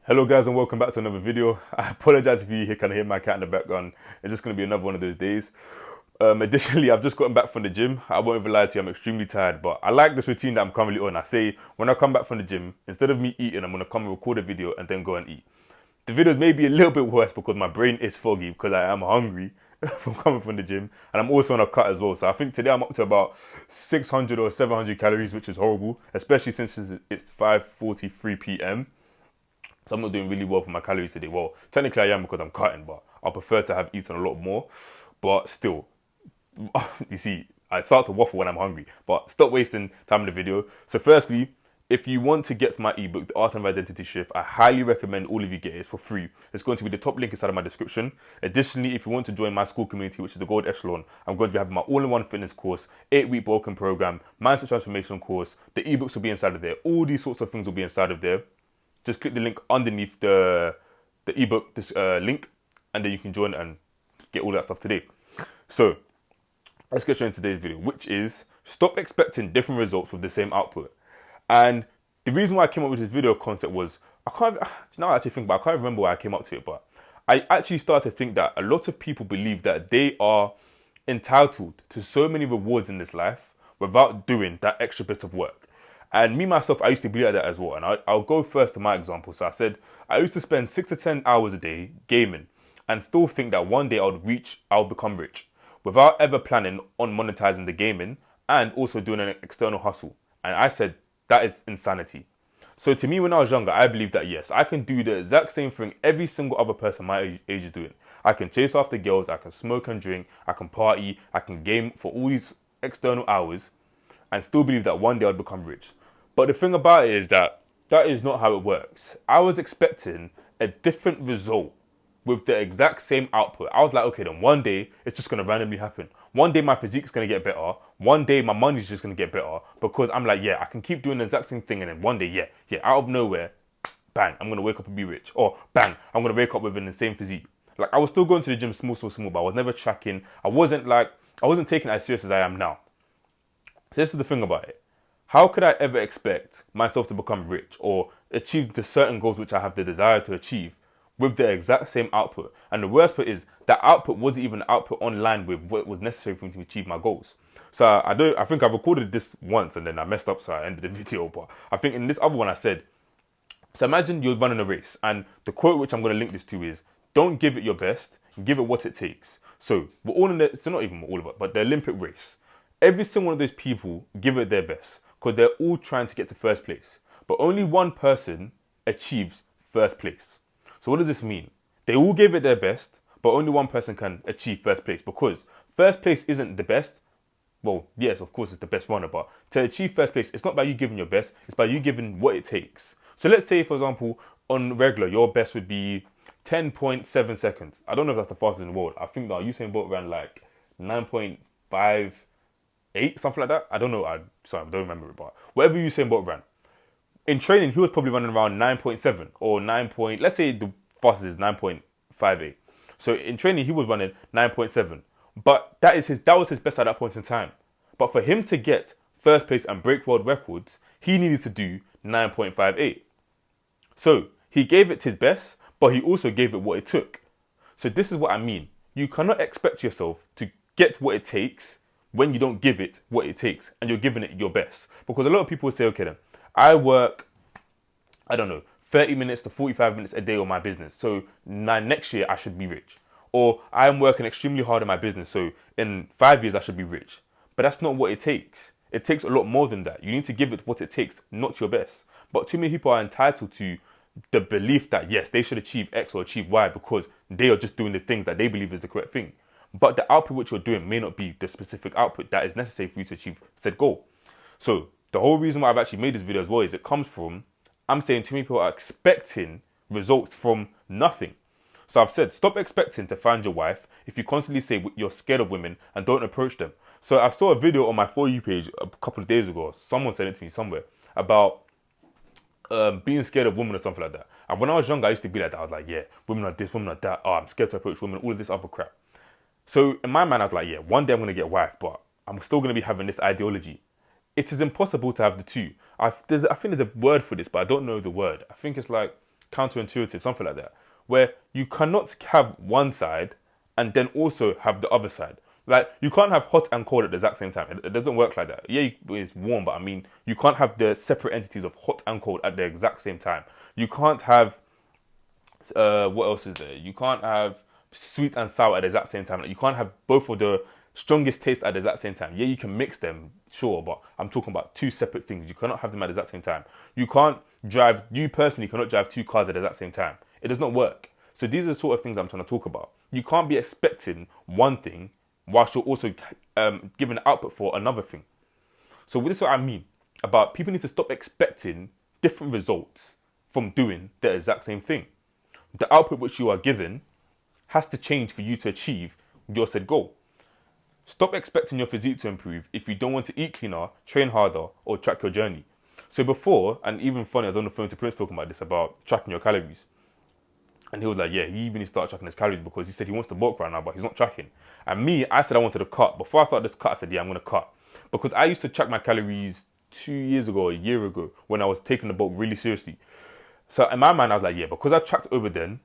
Hello guys and welcome back to another video. I apologize if you kind of hear my cat in the background. It's just going to be another one of those days. Additionally, I've just gotten back from the gym. I won't even lie to you, I'm extremely tired, but I like this routine that I'm currently on. I say when I come back from the gym, instead of me eating, I'm going to come and record a video and then go and eat. The videos may be a little bit worse because my brain is foggy because I am hungry from coming from the gym, and I'm also on a cut as well. So I think today I'm up to about 600 or 700 calories, which is horrible, especially since it's 5:43 p.m. So I'm not doing really well for my calories today. Well, technically I am because I'm cutting, but I prefer to have eaten a lot more. But still, you see, I start to waffle when I'm hungry. But stop wasting time in the video. So firstly, if you want to get my ebook, The Art of Identity Shift, I highly recommend all of you get it. It's for free. It's going to be the top link inside of my description. Additionally, if you want to join my school community, which is the Gold Echelon, I'm going to be having my all-in-one fitness course, 8-week Balkan program, mindset transformation course. The ebooks will be inside of there. All these sorts of things will be inside of there. Just click the link underneath the ebook link, and then you can join and get all that stuff today. So let's get straight into today's video, which is stop expecting different results with the same output. And the reason why I came up with this video concept was now I actually think, but I can't remember why I came up to it. But I actually started to think that a lot of people believe that they are entitled to so many rewards in this life without doing that extra bit of work. And me, myself, I used to be like that as well. And I'll go first to my example. So I said, I used to spend 6 to 10 hours a day gaming and still think that one day I'll become rich without ever planning on monetizing the gaming and also doing an external hustle. And I said, that is insanity. So to me, when I was younger, I believed that yes, I can do the exact same thing every single other person my age is doing. I can chase after girls, I can smoke and drink, I can party, I can game for all these external hours and still believe that one day I'd become rich. But the thing about it is that that is not how it works. I was expecting a different result with the exact same output. I was like, okay, then one day it's just going to randomly happen. One day my physique is going to get better. One day my money's just going to get better because I'm like, yeah, I can keep doing the exact same thing. And then one day, yeah, out of nowhere, bang, I'm going to wake up and be rich. Or bang, I'm going to wake up with an insane physique. Like I was still going to the gym small, but I was never tracking. I wasn't taking it as serious as I am now. So this is the thing about it. How could I ever expect myself to become rich or achieve the certain goals which I have the desire to achieve with the exact same output? And the worst part is that output wasn't even output online with what was necessary for me to achieve my goals. So I think I recorded this once and then I messed up, so I ended the video. But I think in this other one I said, so imagine you're running a race, and the quote which I'm going to link this to is, don't give it your best, give it what it takes. So we're all in the, so not even all of it, but the Olympic race. Every single one of those people give it their best because they're all trying to get to first place. But only one person achieves first place. So what does this mean? They all gave it their best, but only one person can achieve first place because first place isn't the best. Well, yes, of course it's the best runner, but to achieve first place, it's not by you giving your best, it's by you giving what it takes. So let's say, for example, on regular, your best would be 10.7 seconds. I don't know if that's the fastest in the world. I think that Usain Bolt ran like 9.58, something like that. I don't know. Sorry, I don't remember it, but whatever Usain Bolt ran. In training, he was probably running around 9.7 or 9. Let's say the fastest is 9.58. So in training, he was running 9.7. But that was his best at that point in time. But for him to get first place and break world records, he needed to do 9.58. So he gave it his best, but he also gave it what it took. So this is what I mean. You cannot expect yourself to get what it takes when you don't give it what it takes and you're giving it your best. Because a lot of people say, okay then, I work, I don't know, 30 minutes to 45 minutes a day on my business. So next year I should be rich. Or I'm working extremely hard on my business. So in 5 years I should be rich. But that's not what it takes. It takes a lot more than that. You need to give it what it takes, not your best. But too many people are entitled to the belief that yes, they should achieve X or achieve Y because they are just doing the things that they believe is the correct thing. But the output which you're doing may not be the specific output that is necessary for you to achieve said goal. So the whole reason why I've actually made this video as well is it comes from, I'm saying too many people are expecting results from nothing. So I've said, stop expecting to find your wife if you constantly say you're scared of women and don't approach them. So I saw a video on my For You page a couple of days ago. Someone sent it to me somewhere about being scared of women or something like that. And when I was younger, I used to be like that. I was like, yeah, women are this, women are that. Oh, I'm scared to approach women, all of this other crap. So in my mind, I was like, yeah, one day I'm going to get a wife, but I'm still going to be having this ideology. It is impossible to have the two. I think there's a word for this, but I don't know the word. I think it's like counterintuitive, something like that, where you cannot have one side and then also have the other side. Like, you can't have hot and cold at the exact same time. It doesn't work like that. Yeah, it's warm, but I mean, you can't have the separate entities of hot and cold at the exact same time. You can't have, what else is there? You can't have sweet and sour at the exact same time. Like, you can't have both of the strongest taste at the exact same time. Yeah, you can mix them, sure, but I'm talking about two separate things. You cannot have them at the exact same time. You personally cannot drive two cars at the exact same time. It does not work. So these are the sort of things I'm trying to talk about. You can't be expecting one thing whilst you're also giving output for another thing. So this is what I mean about people need to stop expecting different results from doing the exact same thing. The output which you are given has to change for you to achieve your said goal. Stop expecting your physique to improve if you don't want to eat cleaner, train harder, or track your journey. So before, and even funny, I was on the phone to Prince talking about this, about tracking your calories. And he was like, yeah, he even needs to start tracking his calories because he said he wants to bulk right now, but he's not tracking. And me, I said I wanted to cut. Before I started this cut, I said, yeah, I'm going to cut. Because I used to track my calories 2 years ago, a year ago, when I was taking the bulk really seriously. So in my mind, I was like, yeah, because I tracked over then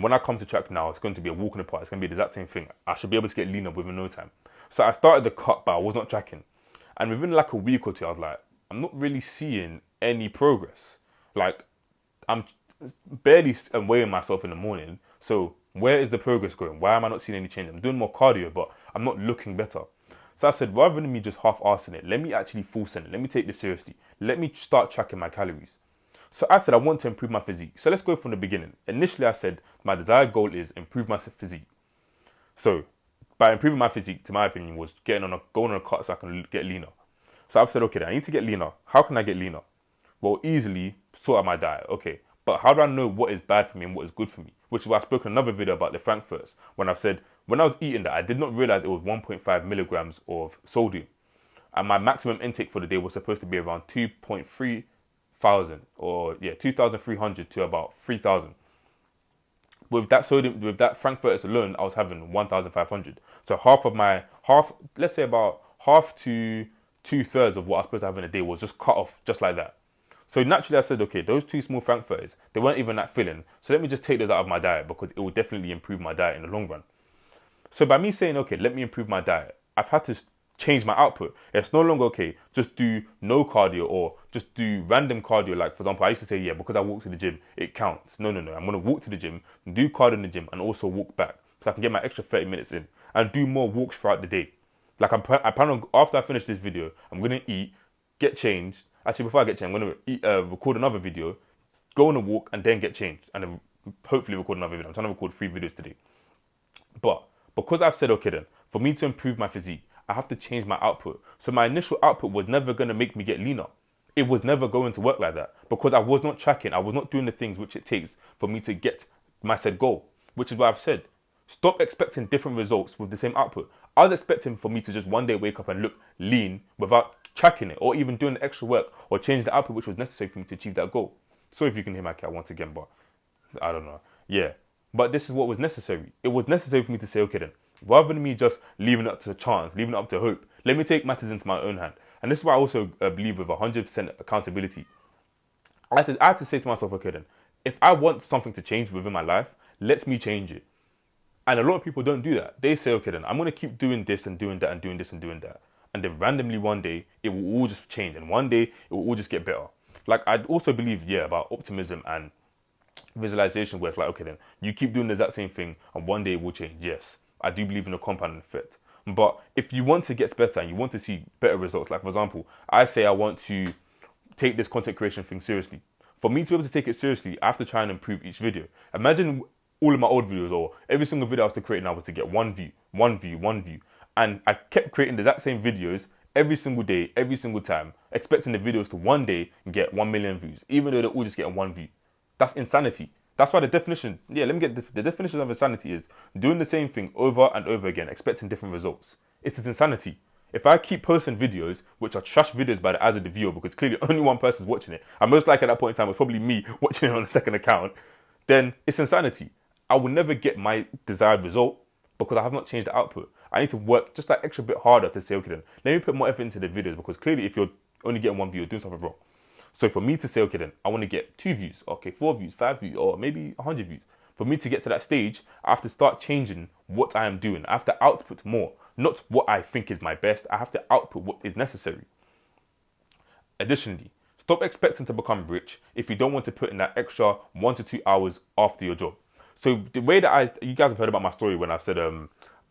when I come to track now, it's going to be a walk in the park. It's going to be the exact same thing. I should be able to get leaner within no time. So I started the cut, but I was not tracking. And within like a week or two, I was like, I'm not really seeing any progress. Like, I'm barely weighing myself in the morning. So where is the progress going? Why am I not seeing any change? I'm doing more cardio, but I'm not looking better. So I said, rather than me just half-arsing it, let me actually full send it. Let me take this seriously. Let me start tracking my calories. So I said, I want to improve my physique. So let's go from the beginning. Initially, I said, my desired goal is improve my physique. So by improving my physique, to my opinion, was going on a cut so I can get leaner. So I've said, okay, then I need to get leaner. How can I get leaner? Well, easily sort out my diet. Okay, but how do I know what is bad for me and what is good for me? Which is why I spoke in another video about the Frankfurts, when I've said, when I was eating that, I did not realize it was 1.5 milligrams of sodium. And my maximum intake for the day was supposed to be around 2.3 thousand, or yeah, 2,300 to about 3,000. With that sodium, with that Frankfurters alone, I was having 1,500. So let's say about half to 2/3 of what I was supposed to have in a day was just cut off just like that. So naturally I said, okay, those two small Frankfurters, they weren't even that filling. So let me just take those out of my diet because it will definitely improve my diet in the long run. So by me saying, okay, let me improve my diet, I've had to change my output. It's no longer, okay, just do no cardio or just do random cardio. Like, for example, I used to say, yeah, because I walk to the gym, it counts. No. I'm going to walk to the gym, do cardio in the gym, and also walk back so I can get my extra 30 minutes in and do more walks throughout the day. Like, I plan on, after I finish this video, I'm going to eat, get changed. Actually, before I get changed, I'm going to record another video, go on a walk, and then get changed. And then hopefully record another video. I'm trying to record 3 videos today. But because I've said, okay then, for me to improve my physique, I have to change my output. So my initial output was never going to make me get leaner. It was never going to work like that because I was not tracking. I was not doing the things which it takes for me to get my said goal, which is why I've said, stop expecting different results with the same output. I was expecting for me to just one day wake up and look lean without tracking it or even doing the extra work or change the output which was necessary for me to achieve that goal. So if you can hear my cat once again, but I don't know. Yeah. But this is what was necessary. It was necessary for me to say, okay then, rather than me just leaving it up to chance, leaving it up to hope, let me take matters into my own hand. And this is why I also believe with 100% accountability. I had to say to myself, okay then, if I want something to change within my life, let me change it. And a lot of people don't do that. They say, okay then, I'm going to keep doing this and doing that and doing this and doing that. And then randomly one day, it will all just change. And one day, it will all just get better. Like, I also believe, yeah, about optimism and visualization, where it's like, okay then, you keep doing the exact same thing and one day it will change. Yes, I do believe in a compound effect. But if you want to get better and you want to see better results, like for example, I say I want to take this content creation thing seriously. For me to be able to take it seriously, I have to try and improve each video. Imagine all of my old videos or every single video I was to create now was to get one view. And I kept creating the exact same videos every single day, every single time, expecting the videos to one day get 1 million views, even though they're all just getting one view. That's insanity. That's why the definition, yeah, let me get this. The definition of insanity is doing the same thing over and over again, expecting different results. It is insanity. If I keep posting videos, which are trash videos by the eyes of the viewer, because clearly only one person's watching it, and most likely at that point in time, it's probably me watching it on a second account, then it's insanity. I will never get my desired result because I have not changed the output. I need to work just that extra bit harder to say, okay then, let me put more effort into the videos because clearly if you're only getting one view, you're doing something wrong. So for me to say, okay, then I want to get 2 views, okay, 4 views, 5 views, or maybe 100 views. For me to get to that stage, I have to start changing what I am doing. I have to output more, not what I think is my best. I have to output what is necessary. Additionally, stop expecting to become rich if you don't want to put in that extra 1 to 2 hours after your job. So the way that you guys have heard about my story when I said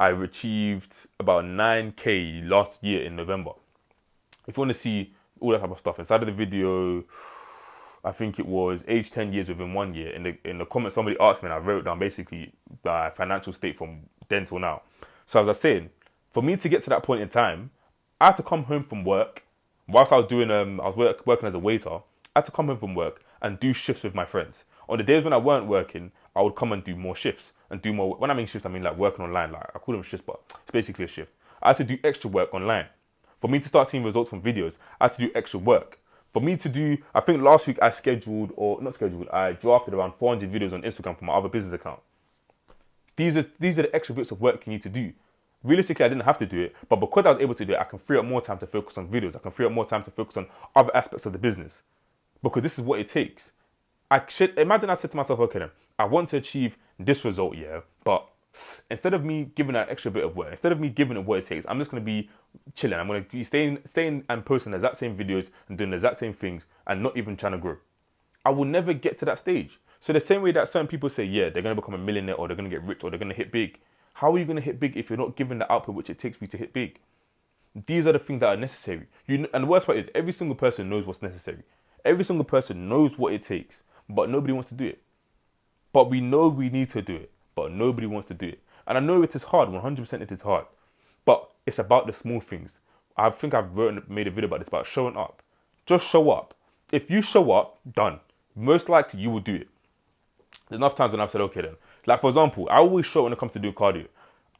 I achieved about 9K last year in November. If you want to see all that type of stuff inside of the video, I think it was age 10 years within 1 year. In the comments, somebody asked me, and I wrote down basically my financial state from then till now. So as I was saying, for me to get to that point in time, I had to come home from work. Whilst I was doing, working as a waiter, I had to come home from work and do shifts with my friends. On the days when I weren't working, I would come and do more shifts and do more. When I mean shifts, I mean like working online. Like I call them shifts, but it's basically a shift. I had to do extra work online. For me to start seeing results from videos, I had to do extra work. For me to do, I think last week I I drafted around 400 videos on Instagram for my other business account. These are the extra bits of work you need to do. Realistically, I didn't have to do it, but because I was able to do it, I can free up more time to focus on videos. I can free up more time to focus on other aspects of the business. Because this is what it takes. Imagine I said to myself, okay then, I want to achieve this result, yeah, but instead of me giving that extra bit of work, instead of me giving it what it takes, I'm just going to be chilling. I'm going to be staying and posting the exact same videos and doing the exact same things and not even trying to grow. I will never get to that stage. So the same way that certain people say, yeah, they're going to become a millionaire or they're going to get rich or they're going to hit big. How are you going to hit big if you're not given the output which it takes for you to hit big? These are the things that are necessary. And the worst part is every single person knows what's necessary. Every single person knows what it takes, but nobody wants to do it. But we know we need to do it, but nobody wants to do it. And I know it is hard, 100% it is hard. But it's about the small things. I think I've made a video about this, about showing up. Just show up. If you show up, done. Most likely you will do it. There's enough times when I've said, okay then. Like for example, I always show when it comes to doing cardio.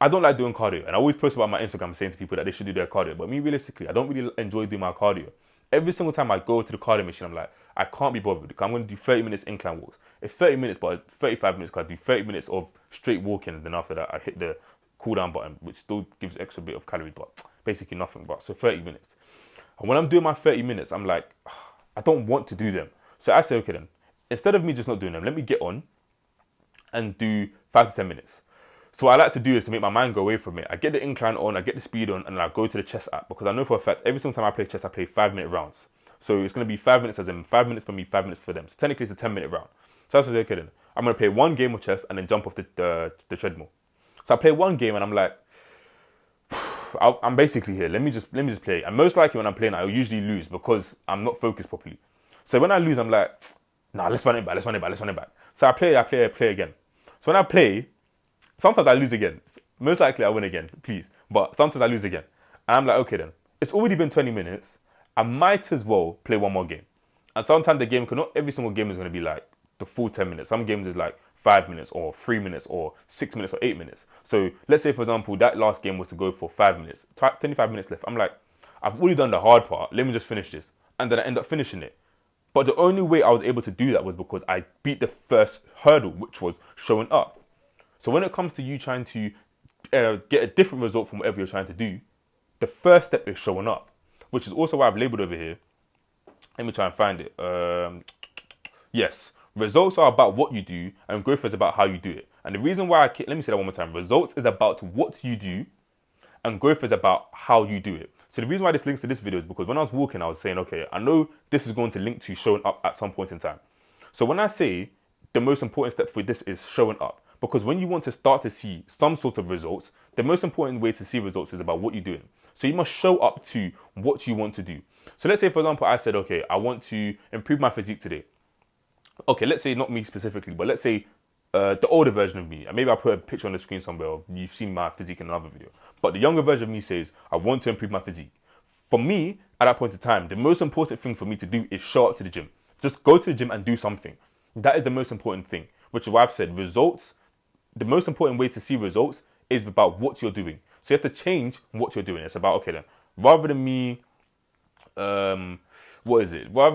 I don't like doing cardio. And I always post about my Instagram saying to people that they should do their cardio. But me, realistically, I don't really enjoy doing my cardio. Every single time I go to the cardio machine, I'm like, I can't be bothered. I'm going to do 30 minutes incline walks. It's 30 minutes, but 35 minutes, because I do 30 minutes of straight walking. And then after that, I hit the cool down button, which still gives extra bit of calories, but basically nothing. But so 30 minutes. And when I'm doing my 30 minutes, I'm like, I don't want to do them. So I say, okay then, instead of me just not doing them, let me get on and do 5 to 10 minutes. So what I like to do is to make my mind go away from it. I get the incline on, I get the speed on, and I go to the chess app, because I know for a fact every single time I play chess, I play 5-minute rounds. So it's going to be 5 minutes, as in 5 minutes for me, 5 minutes for them. So technically it's a 10-minute round. So that's what okay then. I'm going to play one game of chess and then jump off the treadmill. So I play one game and I'm like, I'm basically here. Let me just play. And most likely when I'm playing, I usually lose because I'm not focused properly. So when I lose, I'm like, nah, let's run it back. So I play again. So when I play, sometimes I lose again. Most likely I win again, please. But sometimes I lose again. And I'm like, okay then. It's already been 20 minutes. I might as well play one more game. And sometimes the game, because not every single game is going to be like the full 10 minutes. Some games is like 5 minutes or 3 minutes or 6 minutes or 8 minutes. So let's say, for example, that last game was to go for 5 minutes. 25 minutes left. I'm like, I've already done the hard part. Let me just finish this. And then I end up finishing it. But the only way I was able to do that was because I beat the first hurdle, which was showing up. So when it comes to you trying to get a different result from whatever you're trying to do, the first step is showing up, which is also why I've labeled over here. Let me try and find it. Yes, results are about what you do, and growth is about how you do it. And the reason why let me say that one more time. Results is about what you do, and growth is about how you do it. So the reason why this links to this video is because when I was walking, I was saying, okay, I know this is going to link to showing up at some point in time. So when I say the most important step for this is showing up, because when you want to start to see some sort of results, the most important way to see results is about what you're doing. So you must show up to what you want to do. So let's say, for example, I said, okay, I want to improve my physique today. Okay, let's say not me specifically, but let's say the older version of me. And maybe I'll put a picture on the screen somewhere, or you've seen my physique in another video. But the younger version of me says, I want to improve my physique. For me, at that point in time, the most important thing for me to do is show up to the gym. Just go to the gym and do something. That is the most important thing, which is why I've said results. The most important way to see results is about what you're doing. So you have to change what you're doing. It's about, okay then, rather than me, rather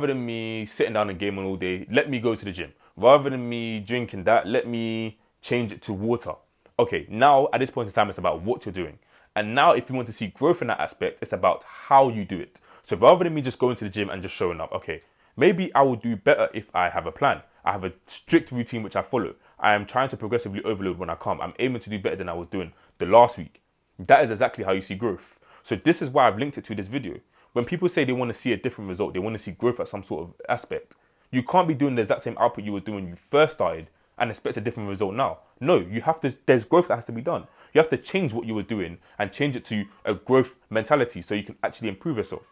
than me sitting down and gaming all day, let me go to the gym. Rather than me drinking that, let me change it to water. Okay, now at this point in time, it's about what you're doing. And now if you want to see growth in that aspect, it's about how you do it. So rather than me just going to the gym and just showing up, okay, Maybe I will do better if I have a plan. I have a strict routine which I follow. I am trying to progressively overload when I come. I'm aiming to do better than I was doing the last week. That is exactly how you see growth. So this is why I've linked it to this video. When people say they want to see a different result, they want to see growth at some sort of aspect, you can't be doing the exact same output you were doing when you first started and expect a different result now. No, you have to, there's growth that has to be done. You have to change what you were doing and change it to a growth mentality so you can actually improve yourself.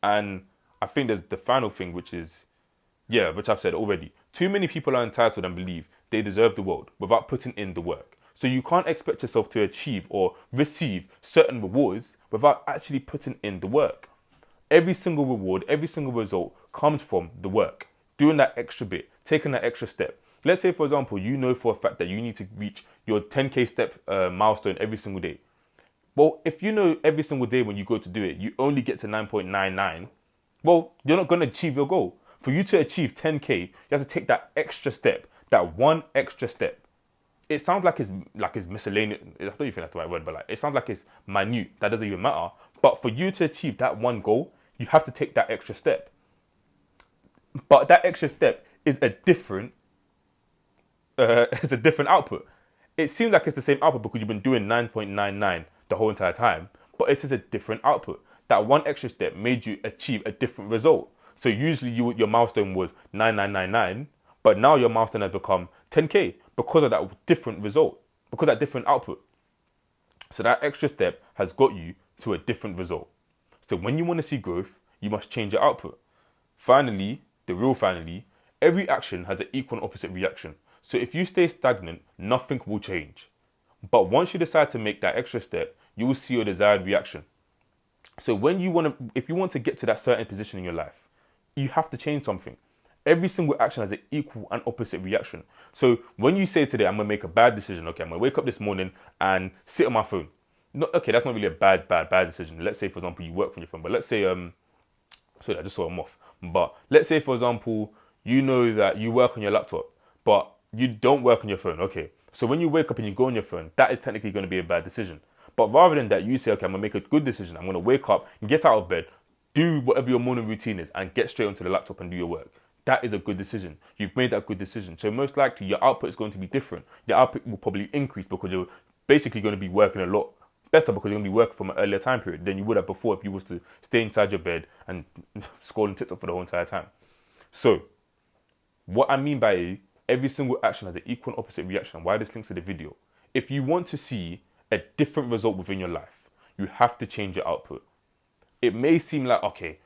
And I think there's the final thing, which is, yeah, which I've said already. Too many people are entitled and believe they deserve the world without putting in the work. So you can't expect yourself to achieve or receive certain rewards without actually putting in the work. Every single reward, every single result comes from the work. Doing that extra bit, taking that extra step. Let's say, for example, you know for a fact that you need to reach your 10K step milestone every single day. Well, if you know every single day when you go to do it, you only get to 9.99, well, you're not going to achieve your goal. For you to achieve 10K, you have to take that extra step, that one extra step. It sounds like it's miscellaneous. I don't even think that's the right word, but like it sounds like it's minute. That doesn't even matter. But for you to achieve that one goal, you have to take that extra step. But that extra step is a different output. It seems like it's the same output because you've been doing 9.99 the whole entire time, but it is a different output. That one extra step made you achieve a different result. So usually your milestone was 9999, but now your milestone has become 10K because of that different result, because of that different output. So that extra step has got you to a different result. So when you want to see growth, you must change your output. Finally, every action has an equal and opposite reaction. So if you stay stagnant, nothing will change. But once you decide to make that extra step, you will see your desired reaction. So if you want to get to that certain position in your life, you have to change something. Every single action has an equal and opposite reaction. So when you say today, I'm going to make a bad decision, okay, I'm going to wake up this morning and sit on my phone. No, okay, that's not really a bad decision. Let's say, for example, you work from your phone, but let's say, sorry, I just saw them off. But let's say, for example, you know that you work on your laptop, but you don't work on your phone. Okay, so when you wake up and you go on your phone, that is technically going to be a bad decision. But rather than that, you say, okay, I'm going to make a good decision. I'm going to wake up and get out of bed, do whatever your morning routine is, and get straight onto the laptop and do your work. That is a good decision. You've made that good decision. So most likely your output is going to be different. Your output will probably increase because you're basically going to be working a lot better because you're going to be working from an earlier time period than you would have before if you was to stay inside your bed and scrolling TikTok for the whole entire time. So what I mean by every single action has an equal and opposite reaction, why this links to the video. If you want to see a different result within your life, you have to change your output. It may seem like, okay,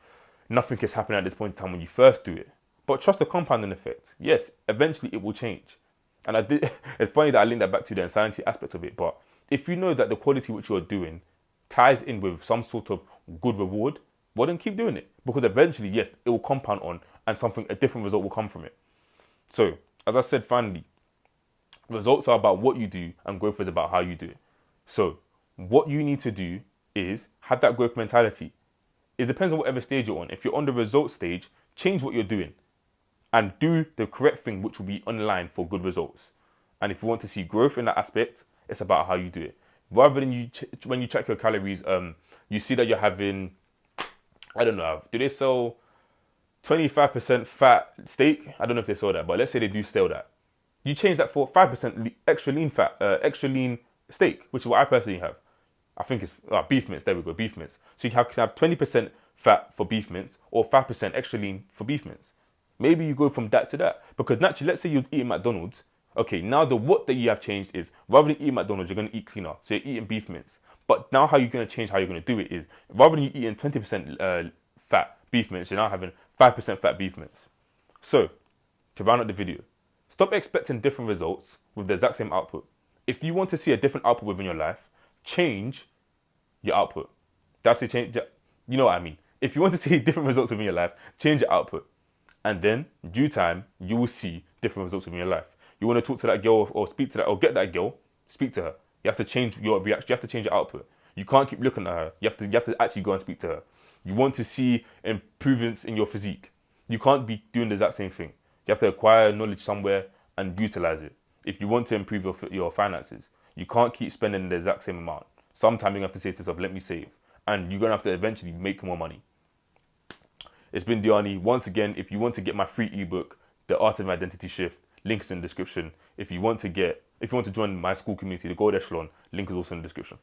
nothing is happening at this point in time when you first do it. But trust the compounding effect. Yes, eventually it will change. And it's funny that I linked that back to the insanity aspect of it. But if you know that the quality which you're doing ties in with some sort of good reward, well then keep doing it. Because eventually, yes, it will compound on and a different result will come from it. So, as I said, finally, results are about what you do and growth is about how you do it. So, what you need to do is have that growth mentality. It depends on whatever stage you're on. If you're on the result stage, change what you're doing and do the correct thing, which will be online for good results. And if you want to see growth in that aspect, it's about how you do it. Rather than when you check your calories, you see that you're having, I don't know, do they sell 25% fat steak? I don't know if they sell that, but let's say they do sell that. You change that for 5% extra lean steak, which is what I personally have. I think it's beef mince. There we go, beef mince. So you can have 20% fat for beef mince or 5% extra lean for beef mince. Maybe you go from that to that. Because naturally, let's say you're eating McDonald's. Okay, now what that you have changed is rather than eating McDonald's, you're going to eat cleaner. So you're eating beef mince. But now how you're going to change how you're going to do it is rather than you eating 20% fat beef mince, you're now having 5% fat beef mince. So, to round up the video, stop expecting different results with the exact same output. If you want to see a different output within your life, change your output. That's the change. You know what I mean? If you want to see different results within your life, change your output. And then, in due time, you will see different results within your life. You want to talk to that girl or speak to that or get that girl, speak to her. You have to change your reaction. You have to change your output. You can't keep looking at her. You have to actually go and speak to her. You want to see improvements in your physique. You can't be doing the exact same thing. You have to acquire knowledge somewhere and utilize it. If you want to improve your finances, you can't keep spending the exact same amount. Sometimes you have to say to yourself, let me save. And you're going to have to eventually make more money. It's been Dearenee. Once again, if you want to get my free ebook, The Art of Identity Shift, link is in the description. If you want to join my school community, the Gold Echelon, link is also in the description.